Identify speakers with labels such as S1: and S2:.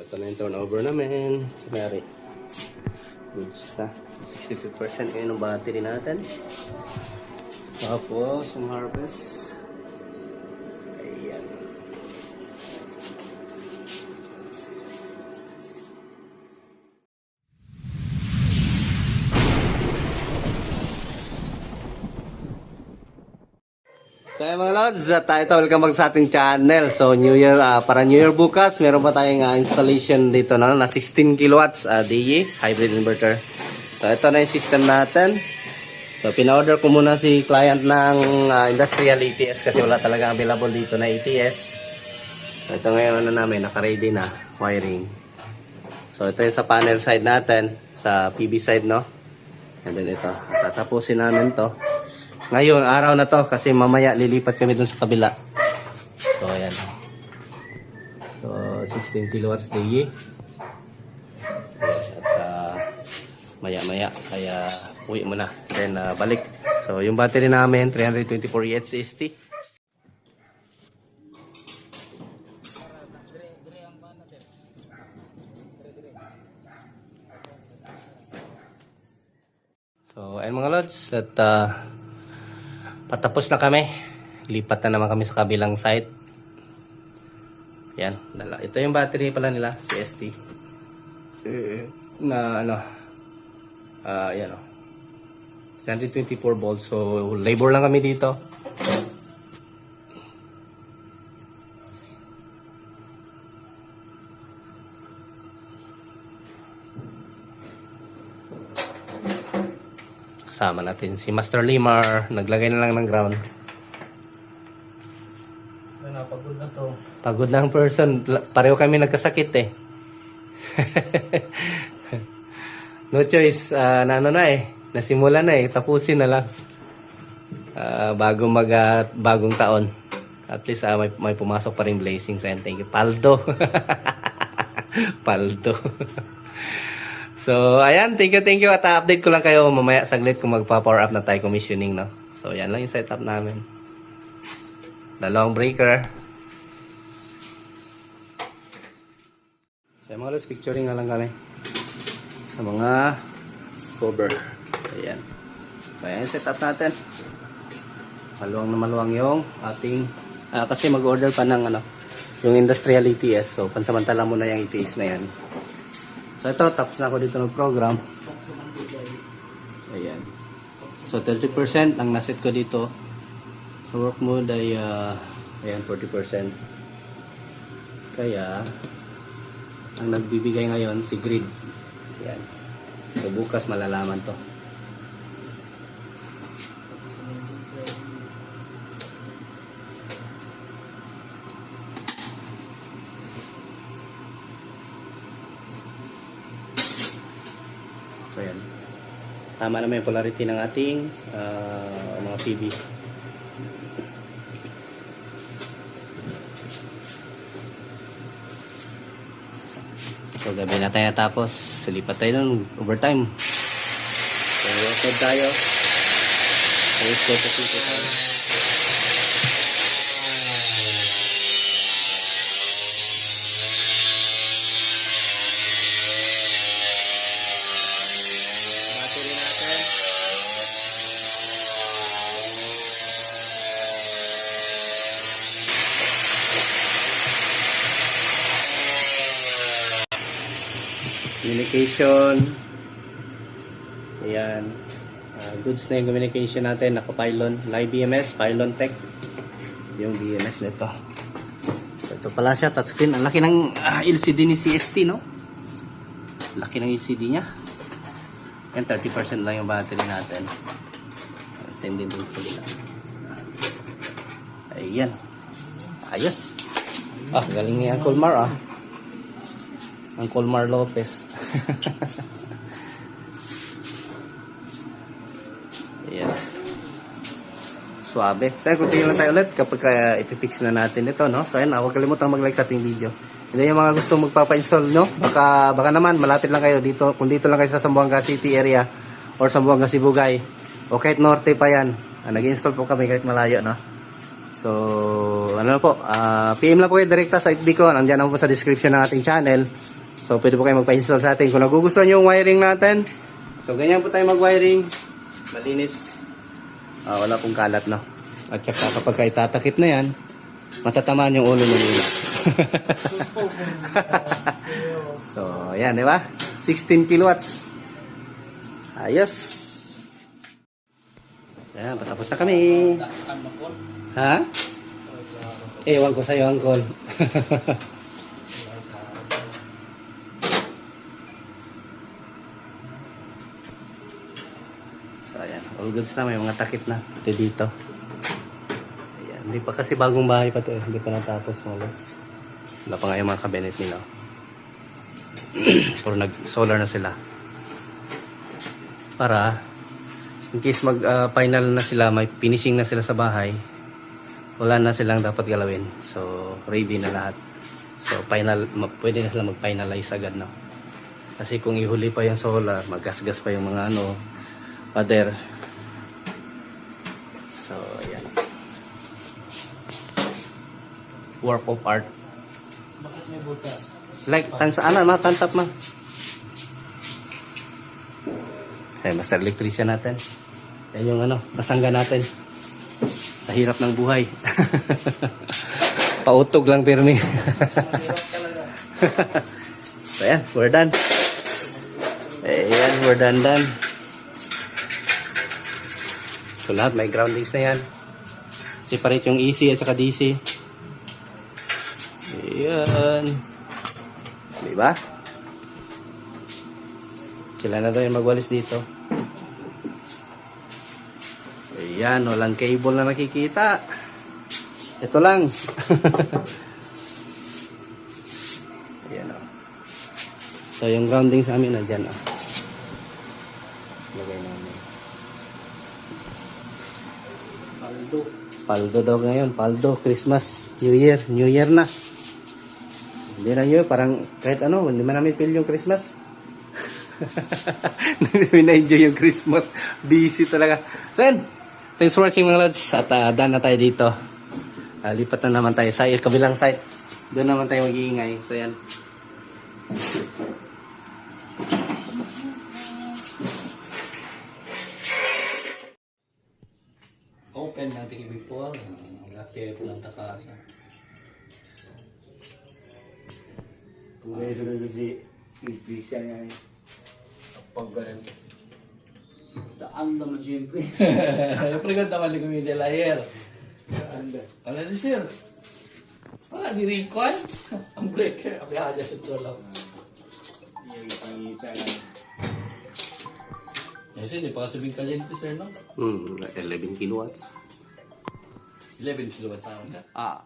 S1: ito na yung turnover namin. Sinari. Goods na. 62% ngayon ng battery natin. Tapos, yung harvest. Ayan. So mga lods, tayo welcome back sa ating channel. So New Year, para New Year bukas, meron pa tayong installation dito na 16 kilowatts DE hybrid inverter. So ito na yung system natin. So pina-order ko muna si client ng industrial ATS kasi wala talaga available dito na ATS. So ito ngayon na namin, naka-ready na wiring. So ito yung sa panel side natin, sa PV side, no? And then ito, tatapusin namin to. Ngayon, araw na to kasi mamaya lilipat kami dun sa kabila. So, ayan. So, 16 kilowatts DE. At maya-maya, kaya uwi muna. Then, balik. So, yung battery namin, 324 EH/ST. So, ayan mga lods. At, patapos na kami. Lipat na naman kami sa kabilang site. Yan. Ito yung battery pala nila. CST. Na ano. Yan o. 124 volts. So, labor lang kami dito. Kasama natin si Master Limar, naglagay na lang ng ground.
S2: Pagod na to.
S1: Pagod na ang person. Pareho kami nagkasakit eh. No choice. Ano na eh. Nasimula na eh. Tapusin na lang. Bagong taon. At least may pumasok pa rin blessings. And thank you. Paldo. Paldo. So, ayan, thank you. At update ko lang kayo mamaya saglit kung magpa-power up na tayo commissioning, no? So, yan lang yung setup namin. Dalawang breaker. So, mga lods, picturing na lang kami sa mga cover. Ayan. So, ayan yung setup natin. Maluwang na maluwang yung ating, kasi mag-order pa ng, yung industrial ATS. So, pansamantala muna yung ATS na yan. So ito, tapos na ako dito ng program. Ayan. So 30% ang naset ko dito. Sa work mode ay ayan, 40%. Kaya ang nagbibigay ngayon si grid. Ayan. So bukas malalaman to. So yan. Tama naman yung polarity ng ating mga PV. So gabi na tayo tapos lipat tayo ng overtime. So workload tayo. Ayos ko sa sito tayo. Communication. Ayan. Goods na yung communication natin. Naka-pylon. Live BMS. Pylon Tech. Yung BMS nito. So, ito pala siya. Touchscreen. Ang laki ng LCD ni CST, no? Laki ng LCD niya. Yan, 30% lang yung battery natin. Same din dito pala. Ayan. Ayos. Galing niya ang Colmar, ang Colmar Lopez. Ayan. Suabe. So, continue lang tayo ulit kapag ipipix na natin ito, no? So, ayan, huwag kalimutang mag-like sa ating video. Hindi yung mga gusto magpapa-install, no? Baka naman, malapit lang kayo dito. Kung dito lang kayo sa Zamboanga City area or Zamboanga Sibugay o kahit norte pa yan. Nag-install po kami kahit malayo, no? So, ano na po, PM lang po kayo direkta sa FB ko. Nandiyan naman po sa description ng ating channel. So, pwede po kayo magpa-install sa atin. Kung nagugustuhan nyo yung wiring natin, so, ganyan po tayo mag-wiring. Malinis. Wala pong kalat, no? At saka kapag kayo tatakip na yan, matatamaan yung ulo ng ilaw. So, ayan, di ba? 16 kilowatts. Ayos. Ayan, patapos na kami. Ha? Ewan ko sa'yo, Angkol. So, ayan. All goods na. May mga takip na. Ito dito. Ayan. Hindi pa kasi bagong bahay pa to eh. Hindi pa natapos mga lods. Wala pa nga yung mga cabinet nila. Pero nag-solar na sila. Para, in case mag-final na sila, may finishing na sila sa bahay, wala na silang dapat galawin. So, ready na lahat. So, pwede na sila mag-finalize agad na. Kasi kung ihuli pa yung solar, maggasgas pa yung mga pader. So, ayan. Work of art.
S2: Bakit may butas?
S1: Like, thumbs up ma. Okay, master electrician natin. Yan yung nasangga natin. Sa hirap ng buhay. Pautog lang pirmi. So yan, we're done. Ayan, we're done. So lahat may groundings na yan. Separate yung AC at saka DC. Ayan. Diba? Sila na daw yung magwalis dito. Ayan, walang cable na nakikita. Ito lang. Ayan o. So, yung grounding sa amin, nandyan o. Lagay namin. Paldo daw ngayon. Paldo, Christmas, New Year. New Year na. Hindi na yun. Parang kahit hindi man namin feel yung Christmas. Hindi na-enjoy yung Christmas. Busy talaga. So, yan. Thanks for watching mga lods. At done na tayo dito. Lipat na naman tayo sa kabilang site. Doon naman tayo mag-iingay. So yan.
S2: Open natin before. Laki po ng takasa.
S3: Kaya sa kasi Christian nga eh. Pag ganun. Daan naman siyempre.
S2: Siyempre kung naman ni Kumide Layer.
S3: Anda.
S2: Kala ni sir. Wala di Rincon. Ang breaker. Ang biyahe sa tulog.
S3: Yung pangita na.
S2: Kasi hindi pa kasabing kalyente sir no?
S1: 11 kilowatts.
S2: 11 kilowatts sa akin.
S1: Ah.